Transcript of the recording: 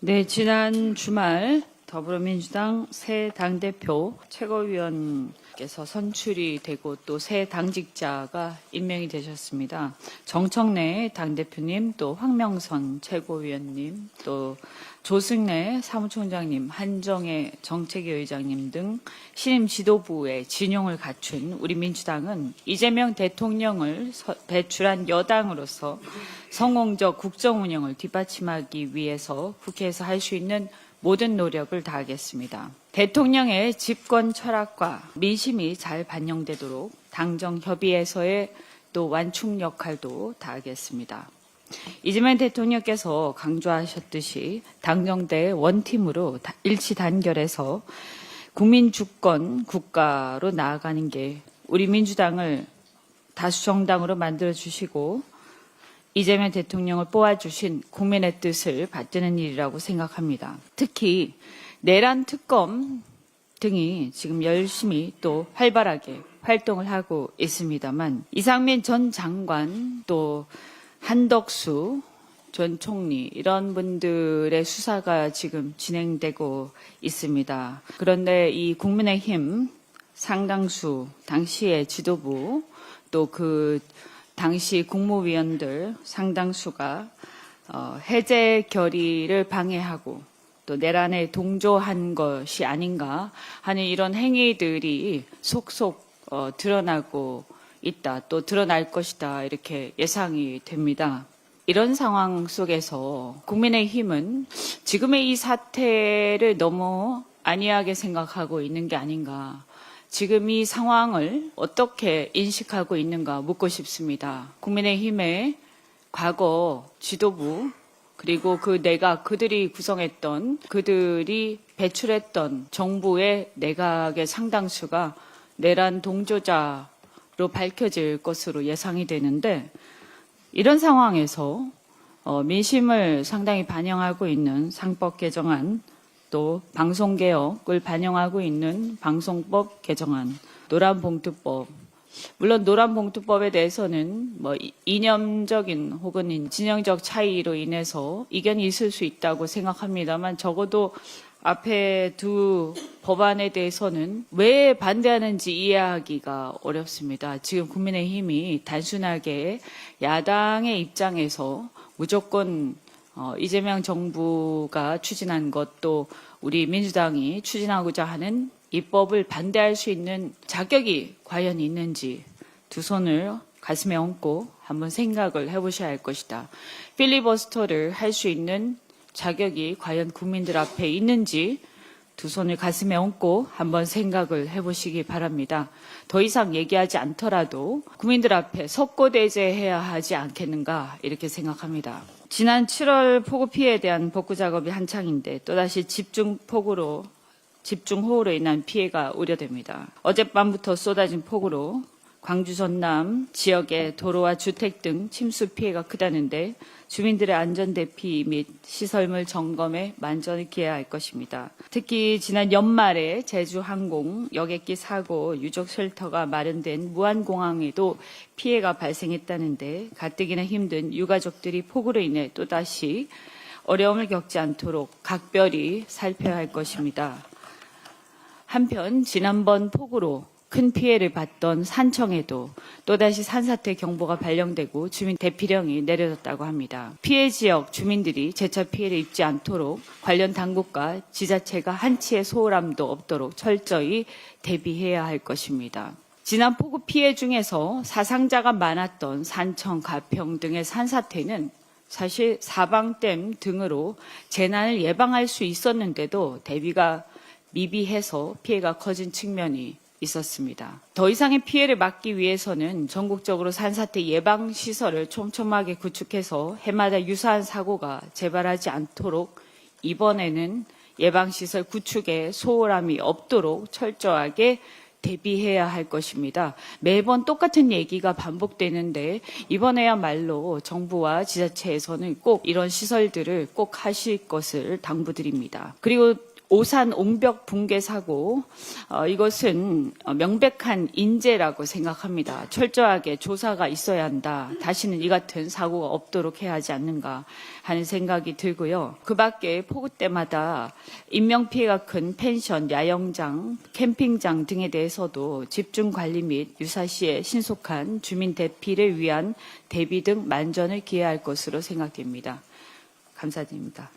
네, 지난 주말 더불어민주당 새 당대표 최고위원께서 선출이 되고 또 새 당직자가 임명이 되셨습니다. 정청래 당대표님, 또 황명선 최고위원님, 또 조승래 사무총장님, 한정혜 정책위 의장님 등 신임 지도부의 진용을 갖춘 우리 민주당은 이재명 대통령을 배출한 여당으로서 성공적 국정 운영을 뒷받침하기 위해서 국회에서 할 수 있는 모든 노력을 다하겠습니다. 대통령의 집권 철학과 민심이 잘 반영되도록 당정 협의에서의 또 완충 역할도 다하겠습니다. 이재명 대통령께서 강조하셨듯이 당정대 원팀으로 일치 단결해서 국민 주권 국가로 나아가는 게 우리 민주당을 다수 정당으로 만들어 주시고 이재명 대통령을 뽑아주신 국민의 뜻을 받드는 일이라고 생각합니다. 특히 내란 특검 등이 지금 열심히 또 활발하게 활동을 하고 있습니다만 이상민 전 장관 또 한덕수 전 총리 이런 분들의 수사가 지금 진행되고 있습니다. 그런데 이 국민의힘 상당수 당시의 지도부 또 그 당시 국무위원들 상당수가 해제 결의를 방해하고 또 내란에 동조한 것이 아닌가 하는 이런 행위들이 속속 드러나고 있다, 또 드러날 것이다 이렇게 예상이 됩니다. 이런 상황 속에서 국민의힘은 지금의 이 사태를 너무 안이하게 생각하고 있는 게 아닌가, 지금 이 상황을 어떻게 인식하고 있는가 묻고 싶습니다. 국민의힘의 과거 지도부 그리고 그 내각 그들이 구성했던 그들이 배출했던 정부의 내각의 상당수가 내란 동조자로 밝혀질 것으로 예상이 되는데 이런 상황에서 민심을 상당히 반영하고 있는 상법 개정안 또 방송개혁을 반영하고 있는 방송법 개정안, 노란봉투법. 물론 노란봉투법에 대해서는 이념적인 혹은 진영적 차이로 인해서 이견이 있을 수 있다고 생각합니다만 적어도 앞에 두 법안에 대해서는 왜 반대하는지 이해하기가 어렵습니다. 지금 국민의힘이 단순하게 야당의 입장에서 무조건 이재명 정부가 추진한 것도 우리 민주당이 추진하고자 하는 입법을 반대할 수 있는 자격이 과연 있는지 두 손을 가슴에 얹고 한번 생각을 해보셔야 할 것이다. 필리버스터를 할 수 있는 자격이 과연 국민들 앞에 있는지 두 손을 가슴에 얹고 한번 생각을 해보시기 바랍니다. 더 이상 얘기하지 않더라도 국민들 앞에 석고대죄해야 하지 않겠는가 이렇게 생각합니다. 지난 7월 폭우 피해에 대한 복구 작업이 한창인데 또다시 집중호우로 인한 피해가 우려됩니다. 어젯밤부터 쏟아진 폭우로 광주 전남 지역의 도로와 주택 등 침수 피해가 크다는데 주민들의 안전 대피 및 시설물 점검에 만전을 기해야 할 것입니다. 특히 지난 연말에 제주항공 여객기 사고 유족 쉘터가 마련된 무안공항에도 피해가 발생했다는데 가뜩이나 힘든 유가족들이 폭우로 인해 또다시 어려움을 겪지 않도록 각별히 살펴야 할 것입니다. 한편 지난번 폭우로 큰 피해를 봤던 산청에도 또다시 산사태 경보가 발령되고 주민 대피령이 내려졌다고 합니다. 피해 지역 주민들이 재차 피해를 입지 않도록 관련 당국과 지자체가 한치의 소홀함도 없도록 철저히 대비해야 할 것입니다. 지난 폭우 피해 중에서 사상자가 많았던 산청, 가평 등의 산사태는 사실 사방댐 등으로 재난을 예방할 수 있었는데도 대비가 미비해서 피해가 커진 측면이 있었습니다. 더 이상의 피해를 막기 위해서는 전국적으로 산사태 예방시설을 촘촘하게 구축해서 해마다 유사한 사고가 재발하지 않도록 이번에는 예방시설 구축에 소홀함이 없도록 철저하게 대비해야 할 것입니다. 매번 똑같은 얘기가 반복되는데 이번에야말로 정부와 지자체에서는 꼭 이런 시설들을 꼭 하실 것을 당부드립니다. 그리고 오산 옹벽 붕괴 사고, 이것은 명백한 인재라고 생각합니다. 철저하게 조사가 있어야 한다. 다시는 이 같은 사고가 없도록 해야 하지 않는가 하는 생각이 들고요. 그 밖에 폭우 때마다 인명피해가 큰 펜션, 야영장, 캠핑장 등에 대해서도 집중관리 및 유사시에 신속한 주민 대피를 위한 대비 등 만전을 기해야 할 것으로 생각됩니다. 감사드립니다.